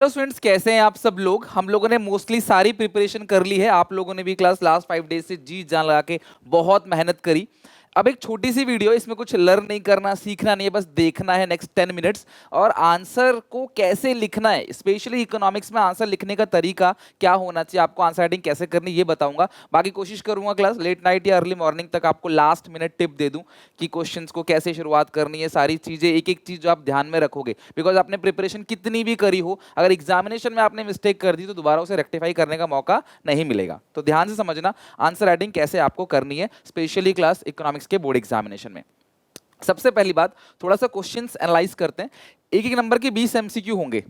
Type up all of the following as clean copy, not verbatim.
Hello students, कैसे हैं आप सब लोग। हम लोगों ने मोस्टली सारी प्रिपरेशन कर ली है। आप लोगों ने भी क्लास लास्ट 5 डेज से जी जान लगा के बहुत मेहनत करी। अब एक छोटी सी वीडियो, इसमें कुछ लर्न नहीं करना, सीखना नहीं है, बस देखना है नेक्स्ट 10 मिनट्स। और आंसर को कैसे लिखना है, स्पेशली इकोनॉमिक्स में आंसर लिखने का तरीका क्या होना चाहिए, आपको आंसर राइटिंग कैसे करनी, ये बताऊंगा। बाकी कोशिश करूंगा क्लास लेट नाइट या अर्ली मॉर्निंग तक आपको लास्ट मिनट टिप दे दूं कि क्वेश्चंस को कैसे शुरुआत करनी है। सारी चीजें, एक एक चीज जो आप ध्यान में रखोगे, बिकॉज आपने प्रिपरेशन कितनी भी करी हो, अगर एग्जामिनेशन में आपने मिस्टेक कर दी तो दोबारा उसे रेक्टिफाई करने का मौका नहीं मिलेगा। तो ध्यान से समझना आंसर राइटिंग कैसे आपको करनी है, स्पेशली क्लास इकोनॉमिक्स के बोर्ड एग्जामिनेशन में। सबसे पहली बात, थोड़ा सा क्वेश्चंस एनालाइज करते हैं। एक एक नंबर के 20 एमसीक्यू होंगे,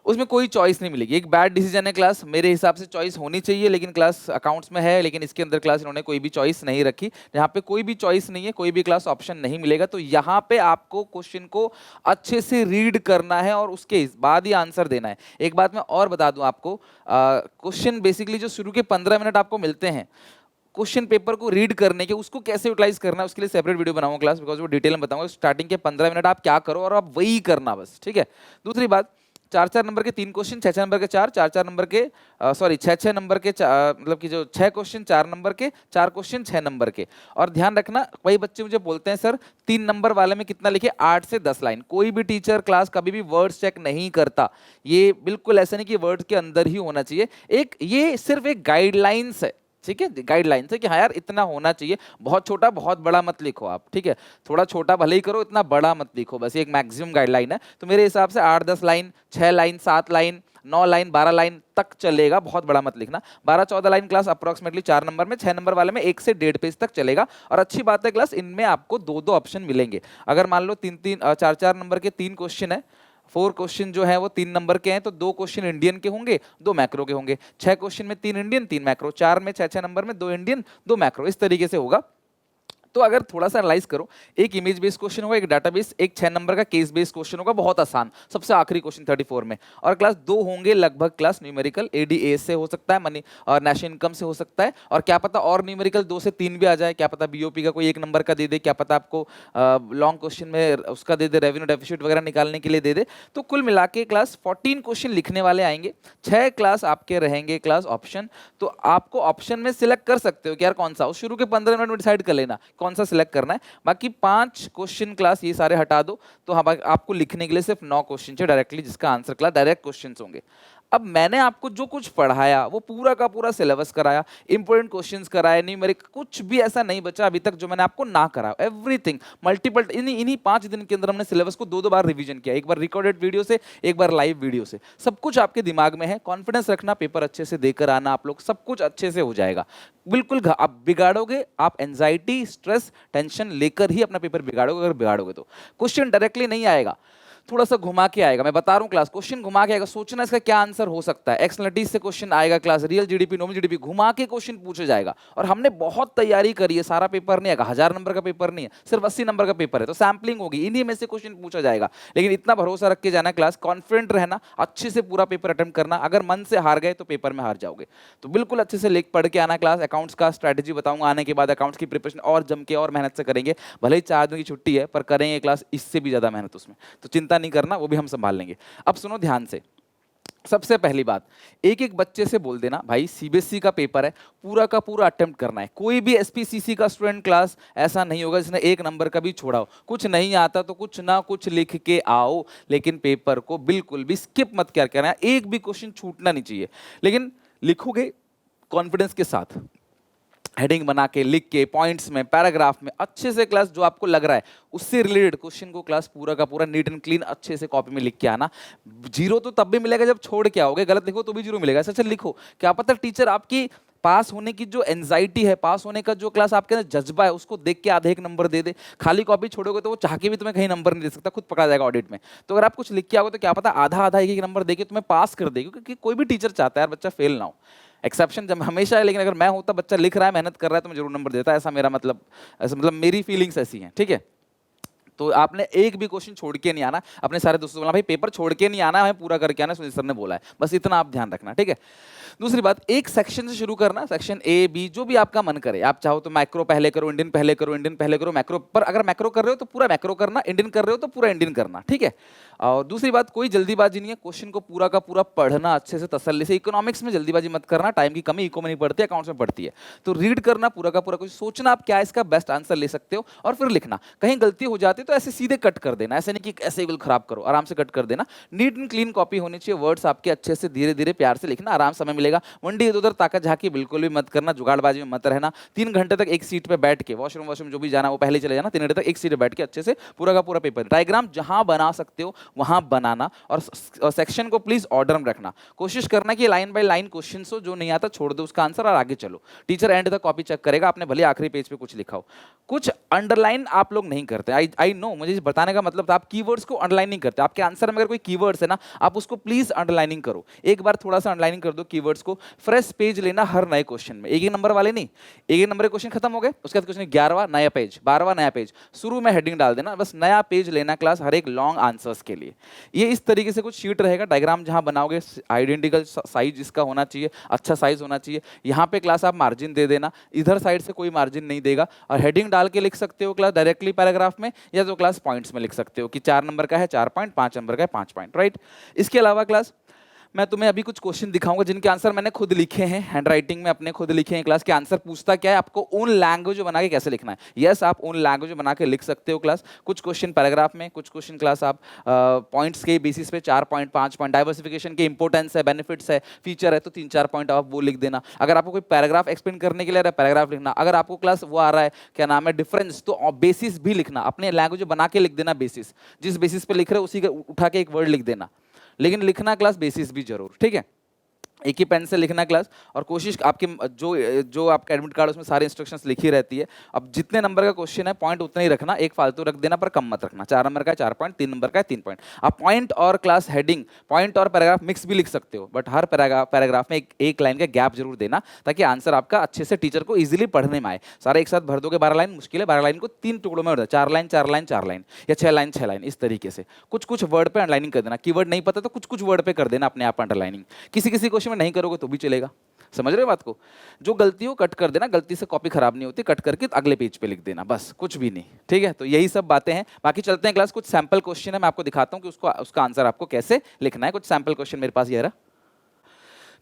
उसमें कोई चॉइस नहीं मिलेगी। एक बैड डिसीजन है क्लास, मेरे हिसाब से चॉइस होनी चाहिए, लेकिन क्लास अकाउंट्स में है, लेकिन इसके अंदर क्लास इन्होंने कोई भी चॉइस नहीं रखी। जहाँ पे कोई भी चॉइस नहीं है, कोई भी क्लास ऑप्शन नहीं मिलेगा, तो यहाँ पे आपको क्वेश्चन को अच्छे से रीड करना है और उसके बाद ही आंसर देना है। एक बात मैं और बता दूं आपको, क्वेश्चन बेसिकली जो शुरू के 15 मिनट आपको मिलते हैं क्वेश्चन पेपर को रीड करने के, उसको कैसे यूटिलाइज करना है उसके लिए सेपरेट वीडियो बनाऊंगा क्लास, बिकॉज वो डिटेल में बताऊंगा। स्टार्टिंग के 15 मिनट आप क्या करो और आप वही करना बस, ठीक है। दूसरी बात, 4-4 नंबर के 3 क्वेश्चन, 6-6 नंबर के 4, 4-4 नंबर के, सॉरी 6-6 नंबर के, मतलब कि जो 6 क्वेश्चन 4 नंबर के, 4 क्वेश्चन 6 नंबर के। और ध्यान रखना, कई बच्चे मुझे बोलते हैं सर 3 नंबर वाले में कितना लिखे, 8 से 10 लाइन। कोई भी टीचर क्लास कभी भी वर्ड्स चेक नहीं करता, ये बिल्कुल ऐसा नहीं कि वर्ड्स के अंदर ही होना चाहिए। एक ये सिर्फ एक गाइडलाइंस है, ठीक है, गाइडलाइन है कि हाँ यार इतना होना चाहिए। बहुत छोटा बहुत बड़ा मत लिखो आप, ठीक है। थोड़ा छोटा भले ही करो, इतना बड़ा मत लिखो, बस ये एक मैक्सिमम गाइडलाइन है। तो मेरे हिसाब से 8-10 line, 6 line, 7 line, 9 line, 12 line तक चलेगा, बहुत बड़ा मत लिखना। 12-14 लाइन क्लास अप्रोक्सीमेटली 4 नंबर में, 6 नंबर वाले में 1 से 1.5 पेज तक चलेगा। और अच्छी बात है क्लास, इनमें आपको 2-2 ऑप्शन मिलेंगे। अगर मान लो 4-4 नंबर के 3 क्वेश्चन है, 4 क्वेश्चन जो है वो 3 नंबर के हैं, तो 2 क्वेश्चन इंडियन के होंगे, 2 मैक्रो के होंगे। 6 क्वेश्चन में 3 इंडियन 3 मैक्रो, 4 में 6-6 नंबर में 2 इंडियन 2 मैक्रो, इस तरीके से होगा। तो अगर थोड़ा सा एनालाइज करो, एक इमेज बेस्ड क्वेश्चन होगा, एक डाटाबेस, एक 6 नंबर का केस बेस्ड क्वेश्चन होगा, बहुत आसान, सबसे आखिरी क्वेश्चन 34 में। और क्लास 2 होंगे लगभग क्लास न्यूमेरिकल, एडीएस से हो सकता है, मनी और नेशनल इनकम से हो सकता है, और क्या पता और न्यूमेरिकल 2 से 3 भी आ जाए, क्या पता बीओपी का कोई 1 नंबर का दे दे, क्या पता आपको लॉन्ग क्वेश्चन में उसका दे दे, रेवेन्यू डेफिसिट वगैरह निकालने के लिए दे दे। तो कुल मिला के क्लास 14 क्वेश्चन लिखने वाले आएंगे, 6 क्लास आपके रहेंगे क्लास ऑप्शन। तो आपको ऑप्शन में सिलेक्ट कर सकते हो कि यार कौन सा, उस शुरू के 15 मिनट में डिसाइड कर लेना कौन सा सिलेक्ट करना है। बाकी 5 क्वेश्चन क्लास ये सारे हटा दो, तो हम आपको लिखने के लिए सिर्फ 9 क्वेश्चन है डायरेक्टली, जिसका आंसर क्लास डायरेक्ट क्वेश्चन होंगे। अब मैंने आपको जो कुछ पढ़ाया वो पूरा का पूरा सिलेबस कराया, इंपॉर्टेंट क्वेश्चंस कराए, न्यूमेरिक, कुछ भी ऐसा नहीं बचा अभी तक जो मैंने आपको ना कराया। एवरीथिंग मल्टीपल, इन्हीं 5 दिन के अंदर हमने सिलेबस को 2-2 बार रिवीजन किया, एक बार रिकॉर्डेड वीडियो से, एक बार लाइव वीडियो से। सब कुछ आपके दिमाग में है, कॉन्फिडेंस रखना, पेपर अच्छे से देकर आना, आप लोग सब कुछ अच्छे से हो जाएगा। बिल्कुल आप बिगाड़ोगे, आप एंजाइटी, स्ट्रेस, टेंशन लेकर ही अपना पेपर बिगाड़ोगे। अगर बिगाड़ोगे तो क्वेश्चन डायरेक्टली नहीं आएगा, थोड़ा सा घुमा के आएगा। मैं बता रहा हूं क्लास, क्वेश्चन घुमा के आएगा, सोचना इसका क्या आंसर हो सकता है। एक्सटर्नलिटीज से क्वेश्चन आएगा class, real GDP, nominal GDP, घुमा के क्वेश्चन पूछा जाएगा। और हमने बहुत तैयारी करी है, सारा पेपर नहीं है, 1000 नंबर का पेपर नहीं है, सिर्फ 80 नंबर का पेपर है, तो सैम्पलिंग होगी, इन्हीं में से क्वेश्चन पूछा जाएगा। लेकिन इतना भरोसा रख के जाना क्लास, कॉन्फिडेंट रहना, अच्छे से पूरा पेपर अटेम्प्ट करना। अगर मन से हार गए तो पेपर में हार जाओगे। तो बिल्कुल अच्छे से लिख पढ़ के आना क्लास। अकाउंट्स का स्ट्रैटेजी बताऊंगा आने के बाद, अकाउंट्स की प्रिपरेशन और जम के और मेहनत से करेंगे। भले ही 4 दिन की छुट्टी है, पर करेंगे क्लास इससे भी ज्यादा मेहनत उसमें, तो चिंता नहीं करना, वो भी हम संभाल लेंगे। अब सुनो ध्यान से, सबसे पहली बात, एक एक बच्चे से बोल देना भाई सीबीएसई का पेपर है, पूरा का पूरा अटेम्प्ट करना है। कोई भी एसपीसीसी का स्टूडेंट क्लास ऐसा नहीं होगा जिसने 1 नंबर का भी छोड़ा हो। कुछ नहीं आता तो कुछ ना कुछ लिख के आओ, लेकिन पेपर को बिल्कुल भी स्किप मत क्या करना है, एक भी क्वेश्चन छूटना नहीं चाहिए। लेकिन लिखोगे कॉन्फिडेंस के साथ, हेडिंग बना के, लिख के, पॉइंट्स में, पैराग्राफ में, अच्छे से क्लास जो आपको लग रहा है उससे रिलेटेड क्वेश्चन को क्लास पूरा का पूरा नीट एंड क्लीन अच्छे से कॉपी में लिख के आना। 0 तो तब भी मिलेगा जब छोड़ के आओगे, गलत लिखो तो भी 0 मिलेगा। ऐसा लिखो, क्या पता टीचर आपकी पास होने की जो एंजाइटी है, पास होने का जो क्लास आपके अंदर जज्बा है, उसको देख के आधे 1 नंबर दे दे। खाली कॉपी छोड़ोगे तो वो चाह के भी तुम्हें कहीं नंबर नहीं दे सकता, खुद पकड़ा जाएगा ऑडिट में। तो अगर आप कुछ लिख के आओगे तो क्या पता आधा आधा 1-1 नंबर देके तुम्हें पास कर देगी, क्योंकि कोई भी टीचर चाहता है यार बच्चा फेल ना हो। एक्सेप्शन जब हमेशा है, लेकिन अगर मैं होता, बच्चा लिख रहा है, मेहनत कर रहा है, तो मैं जरूर नंबर देता, ऐसा मेरा मतलब, ऐसा मतलब मेरी फीलिंग्स ऐसी हैं, ठीक है। तो आपने एक भी क्वेश्चन छोड़ के नहीं आना, अपने सारे दोस्तों को बोलना भाई पेपर छोड़ के नहीं आना, हमें पूरा करके आना, सुनील सर ने बोला है, बस इतना आप ध्यान रखना, ठीक है। दूसरी बात, एक सेक्शन से शुरू करना, सेक्शन ए बी जो भी आपका मन करे, आप चाहो तो मैक्रो पहले करो, इंडियन पहले करो, इंडियन पहले करो, मैक्रो पर अगर मैक्रो कर रहे हो तो पूरा मैक्रो करना, इंडियन कर रहे हो तो पूरा इंडियन करना, ठीक है। और दूसरी बात, कोई जल्दीबाजी नहीं है, क्वेश्चन को पूरा का पूरा पढ़ना अच्छे से तसल्ली से। इकोनॉमिक्स में जल्दीबाजी मत करना, टाइम की कमी इको में नहीं पड़ती, अकाउंट्स में पड़ती है, तो रीड करना पूरा का पूरा, कुछ सोचना आप क्या इसका बेस्ट आंसर ले सकते हो और फिर लिखना। कहीं गलती हो जाती है तो ऐसे सीधे कट कर देना, ऐसे नहीं कि ऐसे बिल्कुल खराब करो, आराम से कट कर देना। नीट एंड क्लीन कॉपी होनी चाहिए, वर्ड्स आपके अच्छे से धीरे धीरे प्यार से लिखना, आराम समय मिलेगा। वनडी इधर उधर ताकत झांकी बिल्कुल भी मत करना, जुगाड़बाजी में मत रहना। 3 घंटे तक एक सीट पे बैठ के, वॉशरूम वॉशरूम जो भी जाना वो पहले चले जाना, 3 घंटे तक एक सीट पे बैठ के अच्छे से पूरा का पूरा पेपर, डायग्राम जहां बना सकते हो वहां बनाना, और सेक्शन को प्लीज ऑर्डर में रखना। कोशिश करना कि लाइन बाय लाइन क्वेश्चन हो, जो नहीं आता छोड़ दो उसका आंसर और आगे चलो। टीचर एंड तक कॉपी चेक करेगा, आपने भले आखिरी पेज पे कुछ लिखा हो। कुछ अंडरलाइन आप लोग नहीं करते, आई नो, मुझे बताने का मतलब था, आप कीवर्ड्स को अंडरलाइन नहीं करते। आपके आंसर में अगर कोई कीवर्ड्स है ना, आप उसको प्लीज अंडरलाइनिंग करो, एक बार थोड़ा सा अंडरलाइनिंग कर दो कीवर्ड्स को। फ्रेश पेज लेना हर नए क्वेश्चन में, एक ही नंबर वाले नहीं, एक ही नंबर के क्वेश्चन खत्म हो गए, उसके बाद क्वेश्चन 11वां नया पेज, 12वां नया पेज, शुरू में हेडिंग डाल देना, बस नया पेज लेना क्लास हर एक लॉन्ग आंसर्स के लिए। ये इस तरीके से कुछ शीट रहेगा, डायग्राम जहां बनाओगे आइडेंटिकल साइज इसका होना चाहिए, अच्छा साइज होना चाहिए। यहाँ पे क्लास आप मार्जिन दे देना, इधर साइड से कोई मार्जिन नहीं देगा, और हेडिंग डाल के लिख सकते हो क्लास डायरेक्टली पैराग्राफ में, या तो क्लास पॉइंट्स में लिख सकते हो कि 4 नंबर का है 4 पॉइंट, 5 नंबर का है 5 पॉइंट, राइट। इसके अलावा क्लास मैं तुम्हें अभी कुछ क्वेश्चन दिखाऊंगा जिनके आंसर मैंने खुद लिखे हैं, हैंडराइटिंग में अपने खुद लिखे हैं। क्लास के आंसर पूछता क्या है, आपको ओन लैंग्वेज बना के कैसे लिखना है। यस, आप ओन लैंग्वेज बना के लिख सकते हो क्लास। कुछ क्वेश्चन पैराग्राफ में, कुछ क्वेश्चन क्लास आप पॉइंट्स के बेसिस पे 4 पॉइंट 5 पॉइंट, डाइवर्सिफिकेशन के इंपॉर्टेंस है, बेनिफिट्स है, फीचर है, तो 3-4 पॉइंट आप वो लिख देना। अगर आपको कोई पैराग्राफ एक्सप्लेन करने के लिए पैराग्राफ लिखना, अगर आपको क्लास वो आ रहा है क्या नाम है डिफरेंस, तो बेसिस भी लिखना, अपने लैंग्वेज बना के लिख देना बेसिस, जिस बेसिस पे लिख रहे हो उसी का उठा के एक वर्ड लिख देना, लेकिन लिखना क्लास बेसिस भी जरूर, ठीक है। एक ही पेन से लिखना क्लास, और कोशिश आपके जो आपका एडमिट कार्ड उसमें सारी इंस्ट्रक्शंस लिखी रहती है। अब जितने नंबर का क्वेश्चन है पॉइंट उतना ही रखना, एक फालतू रख देना पर कम मत रखना। 4 नंबर का 4 पॉइंट, 3 नंबर का 3 पॉइंट। आप पॉइंट और क्लास हेडिंग, पॉइंट और पैराग्राफ मिक्स भी लिख सकते हो, बट हर पैराग्राफ में एक लाइन का गैप जरूर देना, ताकि आंसर आपका अच्छे से टीचर को इजीली पढ़ने में आए। सारे एक साथ भर दोगे 12 लाइन, मुश्किल है, 12 लाइन को 3 टुकड़ों में भर दो, 4 लाइन 4 लाइन 4 लाइन, या 6 लाइन 6 लाइन, इस तरीके से कुछ कुछ वर्ड पे अंडरलाइनिंग कर देना। कीवर्ड नहीं पता तो कुछ कुछ वर्ड पे कर देना अपने आप अंडरलाइनिंग। किसी किसी क्वेश्चन में नहीं करोगे तो भी चलेगा, समझ रहे हो बात को। जो गलती हो कट कर देना, गलती से कॉपी खराब नहीं होती, कट करके अगले पेज पे लिख देना, बस कुछ भी नहीं, ठीक है। तो यही सब बातें हैं, बाकी चलते हैं क्लास। कुछ सैंपल क्वेश्चन है, मैं आपको दिखाता हूं कि उसका आंसर आपको कैसे लिखना है। कुछ सैंपल क्वेश्चन मेरे पास ये रहा,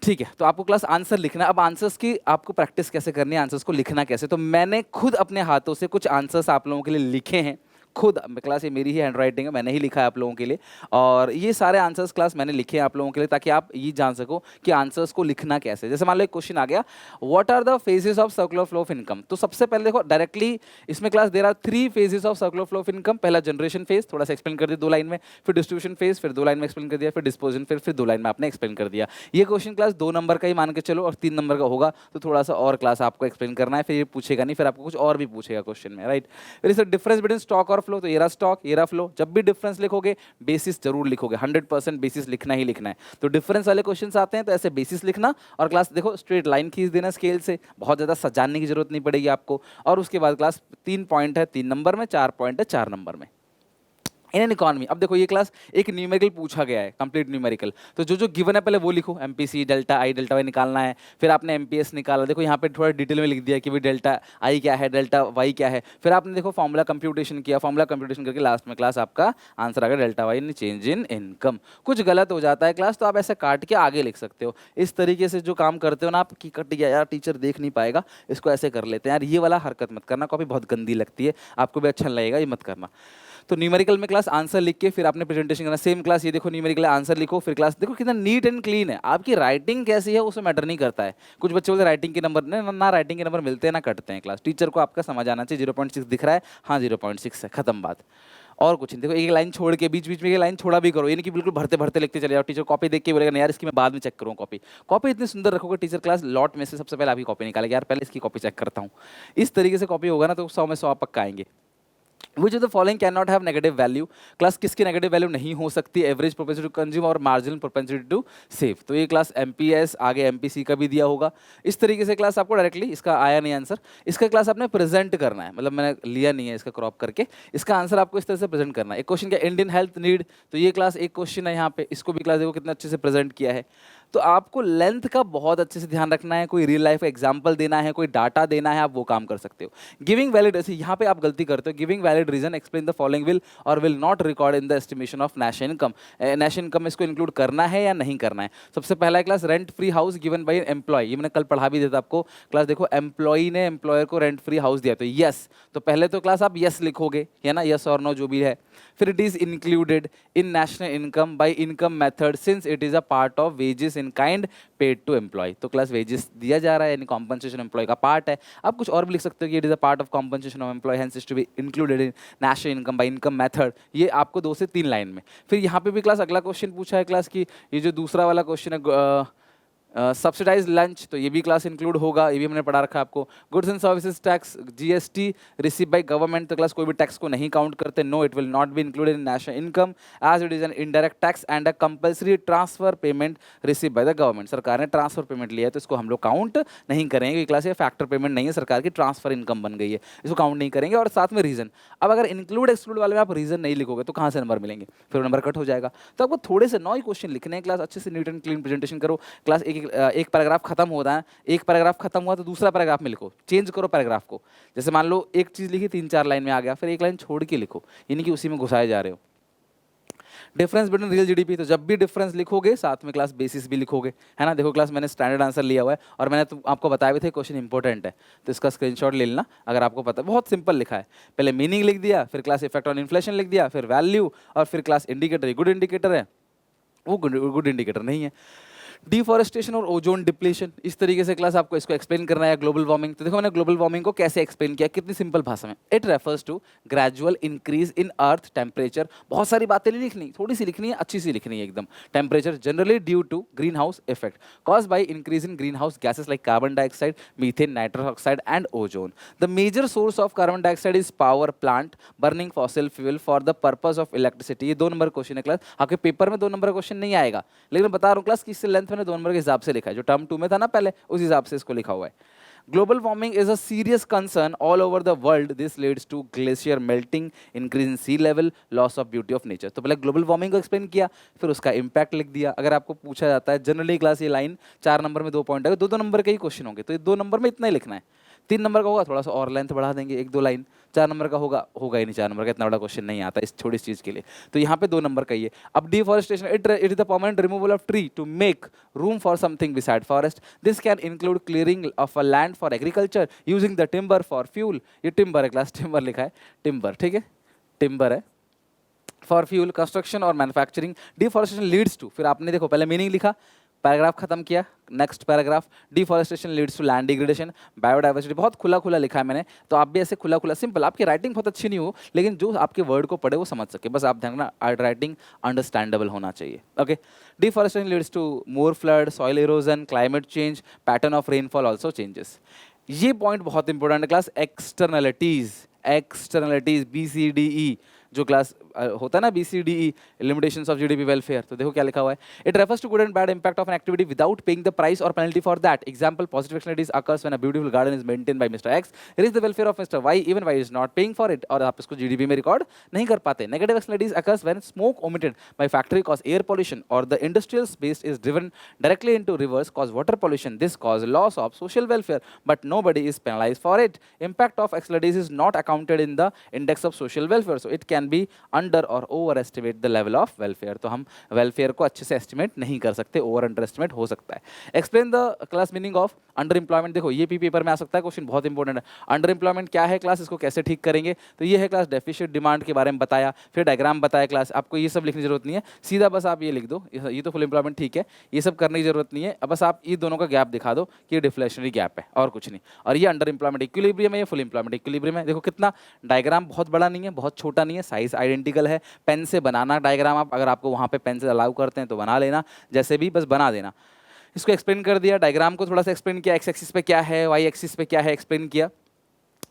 ठीक है। तो आपको क्लास आंसर लिखना है। अब आंसर्स की आपको प्रैक्टिस कैसे करनी है, आंसर्स को लिखना कैसे, तो मैंने खुद अपने हाथों से कुछ आंसर्स आप लोगों के लिए लिखे हैं खुद। क्लास ये मेरी ही हैंडराइटिंग है, मैंने ही लिखा है आप लोगों के लिए, और ये सारे आंसर्स क्लास मैंने लिखे हैं आप लोगों के लिए, ताकि आप ये जान सको कि आंसर्स को लिखना कैसे। जैसे मान लो एक क्वेश्चन आ गया, what are the phases of circular flow of income, तो सबसे पहले देखो डायरेक्टली इसमें class there are 3 phases of circular flow of income. पहला जनरेशन फेज, थोड़ा सा एक्सप्लेन कर दिया 2 लाइन में, फिर डिस्ट्रीब्यूशन फेज, फिर 2 लाइन में एक्सप्लेन कर दिया, फिर डिस्पोजन फिर 2 लाइन में आपने एक्सप्लेन कर दिया। ये क्वेश्चन क्लास 2 नंबर का ही मान के चलो, और 3 नंबर का होगा तो थोड़ा सा और क्लास आपको एक्सप्लेन करना है, फिर ये पूछेगा नहीं, फिर आपको कुछ और भी पूछेगा क्वेश्चन में, राइट। फिर इस डिफरेंस बिटवीन स्टॉक और फ्लो, तो ये रहा स्टॉक ये रहा फ्लो। जब भी डिफरेंस लिखोगे बेसिस जरूर लिखोगे, 100% बेसिस लिखना ही लिखना है। तो डिफरेंस वाले क्वेश्चंस आते हैं तो ऐसे बेसिस लिखना, और क्लास देखो स्ट्रेट लाइन खींच देना स्केल से, बहुत ज्यादा सजाने की जरूरत नहीं पड़ेगी आपको। और उसके बाद क्लास 3 पॉइंट है 3 नंबर में, 4 पॉइंट है 4 नंबर में। इन एन इकोनॉमी, अब देखो ये क्लास एक न्यूमेरिकल पूछा गया है, कंप्लीट न्यूमेरिकल, तो जो जो गिवन है पहले वो लिखो, MPC delta I delta Y निकालना है, फिर आपने एमपीएस निकाला, देखो यहाँ पे थोड़ा डिटेल में लिख दिया कि भाई डेल्टा आई क्या है, डेल्टा वाई क्या है, फिर आपने देखो फॉर्मूला कंप्यूटेशन किया, फॉर्मूला कंप्यूटेशन करके लास्ट में क्लास आपका आंसर आ गया delta Y in change in income. कुछ गलत हो जाता है क्लास तो आप ऐसे काट के आगे लिख सकते हो। इस तरीके से जो काम करते हो ना आप कि कट गया यार टीचर देख नहीं पाएगा, इसको ऐसे कर लेते हैं यार, ये वाला हरकत मत करना, कॉपी बहुत गंदी लगती है, आपको भी अच्छा लगेगा, ये मत करना। तो न्यूमेरिकल में क्लास आंसर लिख के फिर आपने प्रेजेंटेशन करना, सेम क्लास ये देखो न्यूमेरिकल आंसर लिखो, फिर क्लास देखो कितना नीट एंड क्लीन है। आपकी राइटिंग कैसी है उसमें मैटर नहीं करता है। कुछ बच्चे बोलते राइटिंग के नंबर ना राइटिंग के नंबर मिलते हैं ना कटते हैं। क्लास टीचर को आपका समझ आना चाहिए, 0.6 दिख रहा है, हाँ 0.6 है, खत्म बात, और कुछ नहीं। देखो एक लाइन छोड़ के बीच बीच में एक लाइन छोड़ा भी करो, यानी कि बिल्कुल भरते भरते लिखते चले जाओ। टीचर कॉपी देख के बोलेगा नहीं यार इसकी मैं बाद में चेक करूँ कॉपी। कॉपी इतनी सुंदर रखोगे टीचर क्लास लॉट में से सबसे पहले आपकी कॉपी निकालेगा, यार पहले इसकी कॉपी चेक करता हूँ। इस तरीके से कॉपी होगा ना तो 100 में 100 पक्का आएंगे। Which of the following can not have negative value. Class किसकी नेगेटिव वैल्यू नहीं हो सकती? एवरेज प्रोपेंसिटी टू कंज्यूम और मार्जिनल प्रोपेंसिटी टू सेव। तो ये क्लास एमपीएस आगे एमपीसी का भी दिया होगा। इस तरीके से क्लास आपको डायरेक्टली, इसका आया नहीं आंसर, इसका क्लास आपने प्रेजेंट करना है, मतलब मैंने लिया नहीं है इसका क्रॉप करके, इसका आंसर आपको इस तरह से प्रेजेंट करना है। एक क्वेश्चन क्या, इंडियन हेल्थ नीड, तो ये क्लास एक क्वेश्चन है यहाँ पे, इसको भी क्लास देखो कितना अच्छे से प्रेजेंट किया है। तो आपको लेंथ का बहुत अच्छे से ध्यान रखना है, कोई रियल लाइफ एग्जांपल देना है, कोई डाटा देना है, आप वो काम कर सकते हो। गिविंग वैलिड, ऐसे यहाँ पे आप गलती करते हो, giving valid reason explain the following will और will not record in the estimation of national income. National income इसको इंक्लूड करना है या नहीं करना है। सबसे पहला class rent free house given by employ, ये मैंने कल पढ़ा भी दिया था आपको। क्लास देखो, एम्प्लॉय ने एम्प्लॉयर को रेंट फ्री हाउस दिया, तो यस, तो पहले तो क्लास आप यस लिखोगे, है ना, यस और नो जो भी है। फिर it is included in national income by income method since it is a part of wages in kind paid to employ. तो क्लास वेजेस दिया जा रहा है, यानी कॉम्पनसेशन एम्प्लॉय का पार्ट है। आप कुछ और भी लिख सकते हो कि it is a part of compensation of employ hence is to be included in national income by income method. ये आपको 2 से 3 लाइन में। फिर यहाँ पे भी क्लास अगला क्वेश्चन पूछा है क्लास की, ये जो दूसरा वाला क्वेश्चन है सब्सिडाइज लंच, तो ये भी क्लास इंक्लूड होगा, ये भी हमने पढ़ा रखा है आपको। Goods and services tax GST receive by government, तो क्लास कोई भी टैक्स को नहीं काउंट करते, no it will not be included in national income as it is an indirect tax and a compulsory transfer payment receive by the government. सरकार ने transfer payment लिया है तो इसको हम लोग काउंट नहीं करेंगे, क्लास ये फैक्टर पेमेंट नहीं है, सरकार की ट्रांसफर इनकम बन गई है, इसको काउंट नहीं करेंगे। और साथ में रीजन, अब अगर इंक्लूड एक्सक्लूड वाले में आप रीजन नहीं लिखोगे तो कहाँ से नंबर मिलेंगे, फिर नंबर कट हो जाएगा। तो आपको थोड़े से 9 ही क्वेश्चन लिखने हैं क्लास, अच्छे से नीट एंड क्लीन प्रेजेंटेशन करो। क्लास एक पैराग्राफ खत्म होता है, एक पैराग्राफ खत्म हुआ तो दूसरा पैराग्राफ में लिखो, चेंज करो पैराग्राफ को। जैसे मान लो एक चीज लिखी 3-4 लाइन में आ गया, फिर एक लाइन छोड़ के लिखो, यानी कि उसी में घुसाए जा रहे हो। डिफरेंस बिटवीन रियल जीडीपी, तो जब भी डिफरेंस लिखोगे साथ में क्लास बेसिस भी लिखोगे, है ना। देखो क्लास मैंने स्टैंडर्ड आंसर लिया हुआ है और मैंने तो आपको बताया भी थे क्वेश्चन इंपॉर्टेंट है, तो इसका स्क्रीनशॉट ले लेना अगर आपको पता है। बहुत सिंपल लिखा है, पहले मीनिंग लिख दिया, फिर क्लास इफेक्ट ऑन इन्फ्लेशन लिख दिया, फिर वैल्यू, और फिर क्लास इंडिकेटर। गुड इंडिकेटर है, वो गुड इंडिकेटर नहीं है। डिफॉरेस्टेशन और ओजोन डिप्लीशन, इस तरीके से क्लास आपको इसको एक्सप्लेन करना है। ग्लोबल वार्मिंग, तो देखो मैंने ग्लोबल वार्मिंग को कैसे एक्सप्लेन किया, कितनी सिंपल भाषा में। It refers to gradual increase in earth temperature, बहुत सारी बातें नहीं लिखनी, थोड़ी सी लिखनी है, अच्छी सी लिखनी है एकदम। Temperature generally due to green house effect cause by increase in green house gases like carbon dioxide, methane, nitrous oxide and ozone. The major source of carbon dioxide is power plant burning fossil fuel for the purpose of electricity. ये 2 number question है class, आपके paper में 2 number question नहीं आएगा, लेकिन मैं बता रहा हूँ क्लास कि इससे लेंथ मैंने 2 नंबर के हिसाब से लिखा है, जो टर्म 2 में था ना पहले, उस हिसाब से इसको लिखा हुआ है। Global warming is a serious concern all over the world, this leads to glacier melting, increase in sea level, loss of beauty of nature. तो पहले ग्लोबल वार्मिंग को एक्सप्लेन किया, फिर उसका इंपैक्ट लिख दिया। अगर आपको पूछा जाता है जनरली क्लास, ये लाइन 4 नंबर में 2 पॉइंट है, 2-2 नंबर के ही क्वेश्चन होंगे, तो ये 2 नंबर में इतना ही लिखना है। 3 नंबर का होगा थोड़ा सा और लेंथ बढ़ा देंगे, 1-2 लाइन। 4 नंबर का होगा ही नहीं, 4 नंबर का इतना बड़ा क्वेश्चन नहीं आता इस छोटी चीज के लिए, तो यहाँ पे 2 नंबर का ही है। अब deforestation, it is the permanent removal of tree to make room for something beside forest, this can include clearing of a land for agriculture using the timber for fuel. ये टिम्बर है class, timber लिखा है, timber, ठीक है, timber है for fuel, construction और manufacturing. Deforestation leads to, फिर आपने देखो पहले मीनिंग लिखा, पैराग्राफ खत्म किया, next paragraph, deforestation leads to land degradation, biodiversity. बहुत खुला खुला लिखा है मैंने, तो आप भी ऐसे खुला खुला सिंपल, आपकी राइटिंग बहुत अच्छी नहीं हो लेकिन जो आपके वर्ड को पढ़े वो समझ सके, बस आप ध्यान रखना राइटिंग अंडरस्टैंडेबल होना चाहिए। Okay, deforestation leads to more flood, soil erosion, climate change, pattern of rainfall also changes. ये पॉइंट बहुत इंपॉर्टेंट है क्लास, एक्सटर्नलिटीज, एक्सटर्नलिटीज BCDE, जो क्लास होता है ना BCDE, limitations of GDP welfare. तो देखो क्या लिखा हुआ है, it refers to good and bad impact of an activity without paying the price और penalty for that. Example, positive externalities occurs when a beautiful garden is maintained by mister X, it is the welfare of mister Y even Y is not paying for it, और आप इसको GDP में record नहीं कर पाते। Negative externalities occurs when smoke omitted by factory cause air pollution और the industrial waste is driven directly into rivers cause water pollution, this cause loss of social welfare but nobody is penalized for it. Impact of externalities is not accounted in the index of social welfare, so it can be under or overestimate the level of welfare. तो हम welfare को अच्छे से estimate नहीं कर सकते, over underestimate हो सकता है। Explain the class meaning of underemployment। देखो ये भी पेपर में आ सकता है क्वेश्चन, बहुत इंपॉर्टेंट है। underemployment क्या है क्लास, इसको कैसे ठीक करेंगे, तो ये है क्लास डेफिशिट डिमांड के बारे में बताया, फिर डायग्राम बताया क्लास। आपको ये सब लिखने की जरूरत नहीं है, सीधा बस आप ये लिख दो, ये तो फुल एम्प्लॉयमेंट ठीक है, ये सब करने की जरूरत नहीं है। अब बस आप ये दोनों का गैप दिखा दो कि ये डिफ्लेशनरी गैप है और कुछ नहीं, और ये अंडर एम्प्लॉयमेंट इक्विलिब्रियम है, ये फुल एम्प्लॉयमेंट इक्विलिब्रियम है। देखो कितना डायग्राम बहुत बड़ा नहीं है, बहुत छोटा नहीं है, साइज आइडेंटिकल है। पेन से बनाना डायग्राम आप, अगर आपको वहाँ पे पेन से अलाउ करते हैं तो बना लेना, जैसे भी बस बना देना। इसको एक्सप्लेन कर दिया, डायग्राम को थोड़ा सा एक्सप्लेन किया, एक्स एक्सिस पे क्या है, वाई एक्सिस पे क्या है एक्सप्लेन किया।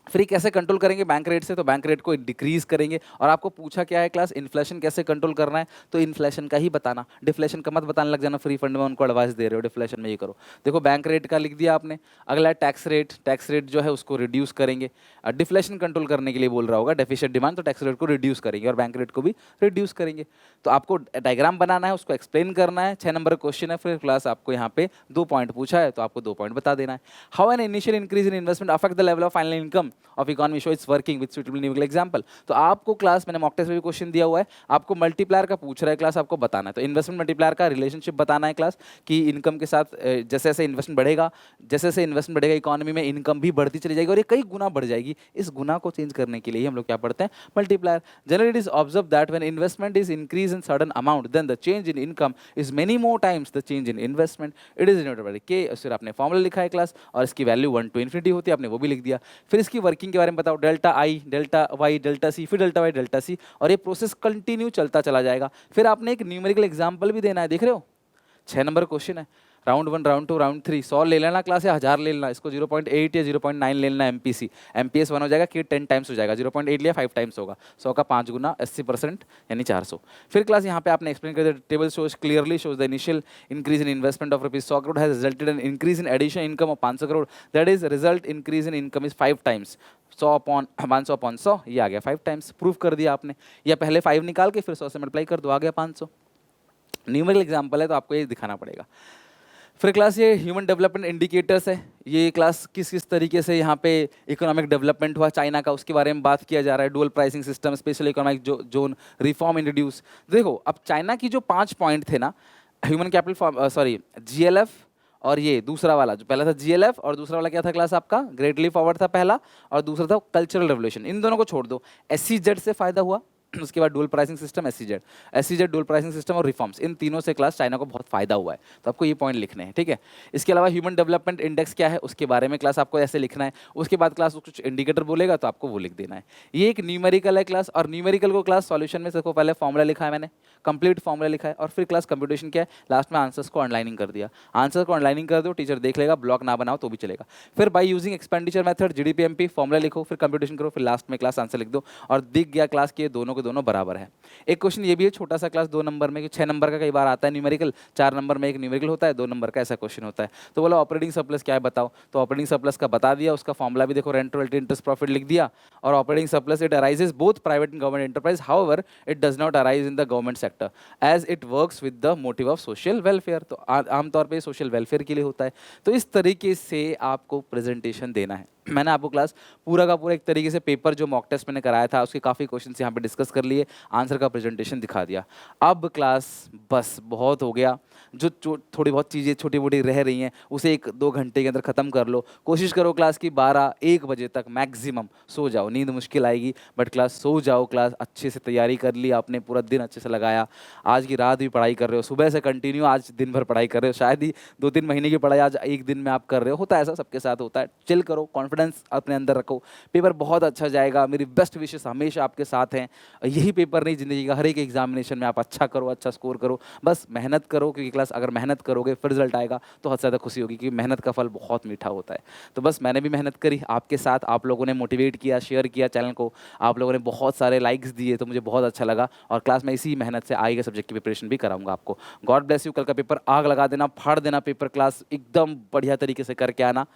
फिर ये कैसे कंट्रोल करेंगे बैंक रेट से, तो बैंक रेट को डिक्रीज करेंगे। और आपको पूछा क्या है क्लास, इन्फ्लेशन कैसे कंट्रोल करना है, तो इन्फ्लेशन का ही बताना, डिफ्लेशन का मत बताने लग जाना फ्री फंड में, उनको एडवाइस दे रहे हो डिफ्लेशन में ये करो। देखो बैंक रेट का लिख दिया आपने। अगला टैक्स रेट, टैक्स रेट जो है उसको रिड्यूस करेंगे। डिफ्लेशन कंट्रोल करने के लिए बोल रहा होगा, डेफिसिट डिमांड, तो टैक्स रेट को रिड्यूस करेंगे और बैंक रेट को भी रिड्यूस करेंगे। तो आपको डायग्राम बनाना है, उसको एक्सप्लेन करना है। 6 नंबर क्वेश्चन है, फिर क्लास आपको यहाँ पे 2 पॉइंट पूछा है तो आपको 2 पॉइंट बता देना है। How an initial increase in investment affect the level of final income of economy show it's working with suitable numerical example. तो आपको क्लास, मैंने मॉक टेस्ट में भी क्वेश्चन दिया हुआ है, आपको मल्टीप्लायर का पूछ रहा है क्लास, आपको बताना है। तो इन्वेस्टमेंट मल्टीप्लायर का रिलेशनशिप बताना है क्लास, कि इनकम के साथ जैसे जैसे इन्वेस्टमेंट बढ़ेगा, जैसे जैसे इन्वेस्टमेंट बढ़ेगा इकोनॉमी में इनकम भी बढ़ती चली जाएगी और ये कई गुना बढ़ जाएगी। इस गुना को चेंज करने के लिए हम लोग क्या पढ़ते हैं, multiplier. Generally it is observe that when investment is increase in sudden amount then the change in income is many more times the change in investment. It is denoted by K, फिर आपने formula लिखा है class, और इसकी value 1 to infinity होती है, आपने वो भी लिख दिया। फिर इसकी वर्किंग के बारे में बताओ, delta I, delta Y, delta C, फिर डेल्टा वाई, डेल्टा सी, और ये प्रोसेस कंटिन्यू चलता चला जाएगा। फिर आपने एक न्यूमेरिकल एग्जांपल भी देना है, देख रहे हो 6 नंबर क्वेश्चन है। राउंड 1, राउंड 2, राउंड 3 100 ले लेना क्लास, या 1000 ले लेना, इसको 0.8 या 0.9 ले लेना एमपीसी। एमपीएस 1 हो जाएगा कि 10 टाइम्स हो जाएगा, 0.8 लिया 5 टाइम्स होगा, 100 का 5 गुना 80% यानी 400। फिर क्लास यहाँ पे आपने एक्सप्लेन कर दिया, table shows clearly shows the initial increase in investment of ₹100 crore has resulted in increase in additional income of 500 crore, that is result increase in income is 5 times. 100 upon 500 upon 100, ये आ गया 5 times. Proof कर दिया आपने, या पहले 5 निकाल के फिर 100 से मल्टीप्लाई कर दो, आ गया 500। न्यूमेरिकल एग्जांपल है तो आपको ये दिखाना पड़ेगा। फिर क्लास ये ह्यूमन डेवलपमेंट इंडिकेटर्स है, ये क्लास किस किस तरीके से यहाँ पे इकोनॉमिक डेवलपमेंट हुआ चाइना का, उसके बारे में बात किया जा रहा है। Dual pricing system, special economic zone, reform introduce. देखो अब चाइना की जो 5 पॉइंट थे ना, ह्यूमन कैपिटल, सॉरी जीएलएफ, और ये दूसरा वाला जो पहला था जीएलएफ, और दूसरा वाला क्या था क्लास आपका, ग्रेट लीप फॉरवर्ड था पहला, और दूसरा था कल्चरल रेवोल्यूशन। इन दोनों को छोड़ दो, एससीजेड से फायदा हुआ, उसके बाद dual pricing system, SCZ dual pricing system और रिफॉर्म्स, इन तीनों से क्लास चाइना को बहुत फायदा हुआ है, तो आपको ये पॉइंट लिखने हैं, ठीक है। इसके अलावा ह्यूमन डेवलपमेंट इंडेक्स क्या है, उसके बारे में क्लास आपको ऐसे लिखना है। उसके बाद क्लास कुछ इंडिकेटर बोलेगा तो आपको वो लिख देना है। ये एक न्यूमेरिकल है क्लास, और न्यूमेरिकल को क्लास सॉल्यूशन में सबको पहले फॉर्मुला लिखा है मैंने, कंप्लीट फॉर्मुला लिखा है, और फिर क्लास कंप्यूटेशन क्या है, लास्ट में आंसर्स को अंडरलाइनिंग कर दिया। आंसर को अंडरलाइनिंग कर दो, टीचर देख लेगा, ब्लॉक ना बनाओ तो भी चलेगा। फिर by using expenditure method, जीडीपीएमपी, formula लिखो, फिर कंप्यूटेशन करो, फिर लास्ट में क्लास आंसर लिख दो, और दिख गया क्लास के दोनों के दोनों बराबर है। एक क्वेश्चन ये भी है छोटा सा क्लास 2 नंबर में, कि 6 नंबर का कई बार आता है न्यूमेरिकल, 4 नंबर में एक न्यूमेरिकल होता है, 2 नंबर का ऐसा क्वेश्चन होता है। तो बोला ऑपरेटिंग सरप्लस क्या है बताओ, तो ऑपरेटिंग सरप्लस का बता दिया, उसका फॉर्मुला भी देखो, रेंट रॉयल्टी इंटरेस्ट प्रॉफिट लिख दिया। और operating surplus it arises both private and government enterprise, however it does not arise in the government sector as it works with the motive of social welfare. तो आमतौर पर social welfare के लिए होता है। तो इस तरीके से आपको प्रेजेंटेशन देना है। मैंने आपको क्लास पूरा का पूरा एक तरीके से पेपर जो मॉक टेस्ट मैंने कराया था उसके काफ़ी क्वेश्चंस यहाँ पे डिस्कस कर लिए, आंसर का प्रेजेंटेशन दिखा दिया। अब क्लास बस बहुत हो गया, जो थोड़ी बहुत चीज़ें छोटी मोटी रह रही हैं उसे 1-2 घंटे के अंदर ख़त्म कर लो। कोशिश करो क्लास की 12-1 बजे तक मैक्सिमम सो जाओ, नींद मुश्किल आएगी बट क्लास सो जाओ। क्लास अच्छे से तैयारी कर ली आपने, पूरा दिन अच्छे से लगाया, आज की रात भी पढ़ाई कर रहे हो, सुबह से कंटिन्यू आज दिन भर पढ़ाई कर रहे हो, शायद ही 2-3 महीने की पढ़ाई आज एक दिन में आप कर रहे हो, होता है ऐसा, सबके साथ होता है। चिल करो, कॉन्फिडेंस अपने अंदर रखो, पेपर बहुत अच्छा जाएगा। मेरी बेस्ट विशेस हमेशा आपके साथ हैं। यही पेपर नहीं, जिंदगी का हर एक एग्जामिनेशन में आप अच्छा करो, अच्छा स्कोर करो, बस मेहनत करो, क्योंकि क्लास अगर मेहनत करोगे फिर रिजल्ट आएगा तो हद से ज़्यादा खुशी होगी, क्योंकि मेहनत का फल बहुत मीठा होता है। तो बस मैंने भी मेहनत करी आपके साथ, आप लोगों ने मोटिवेट किया, शेयर किया चैनल को, आप लोगों ने बहुत सारे लाइक्स दिए, तो मुझे बहुत अच्छा लगा। और क्लास में इसी मेहनत से आगे सब्जेक्ट की प्रिपरेशन भी कराऊंगा आपको। God bless you. कल का पेपर आग लगा देना, फाड़ देना पेपर, क्लास एकदम बढ़िया तरीके से करके आना,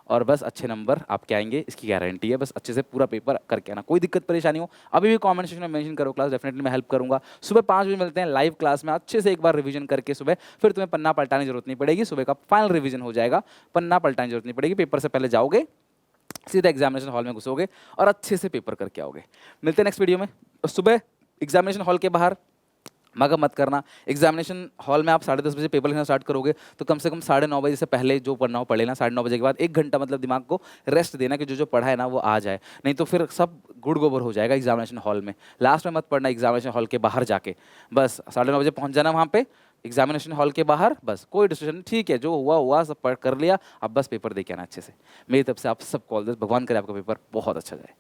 और बस अच्छे नंबर आपके आएंगे, इसकी गारंटी है। बस अच्छे से पूरा पेपर करके आना, कोई दिक्कत परेशानी हो अभी भी कमेंट सेक्शन में मेंशन करो, क्लास डेफिनेटली मैं हेल्प करूंगा। सुबह 5 बजे मिलते हैं लाइव क्लास में, अच्छे से एक बार रिवीजन करके सुबह, फिर तुम्हें पन्ना पलटाने की जरूरत नहीं पड़ेगी, सुबह का फाइनल रिवीजन हो जाएगा, पन्ना पलटाने की जरूरत नहीं पड़ेगी। पेपर से पहले जाओगे, सीधा एग्जामिनेशन हॉल में घुसोगे और अच्छे से पेपर करके आओगे। मिलते हैं नेक्स्ट वीडियो में। सुबह एग्जामिनेशन हॉल के बाहर मगर मत करना, एग्जामिनेशन हॉल में आप 10:30 बजे पेपर लिखना स्टार्ट करोगे तो कम से कम 9:30 बजे से पहले जो पढ़ना हो पढ़ लेना। 9:30 बजे के बाद 1 घंटा मतलब दिमाग को रेस्ट देना कि जो पढ़ा है ना वो आ जाए, नहीं तो फिर सब गुड़ गोबर हो जाएगा एग्जामिनेशन हॉल में। लास्ट में मत पढ़ना, एग्जामिनेशन हॉल के बाहर जाके बस 9:30 बजे पहुंच जाना वहाँ पे एग्जामिनेशन हॉल के बाहर, बस कोई डिस्कशन, ठीक है जो हुआ हुआ सब पढ़ कर लिया, अब बस पेपर दे के आना अच्छे से। मेरी तरफ से आप सब कॉल दे, भगवान करे आपका पेपर बहुत अच्छा जाए।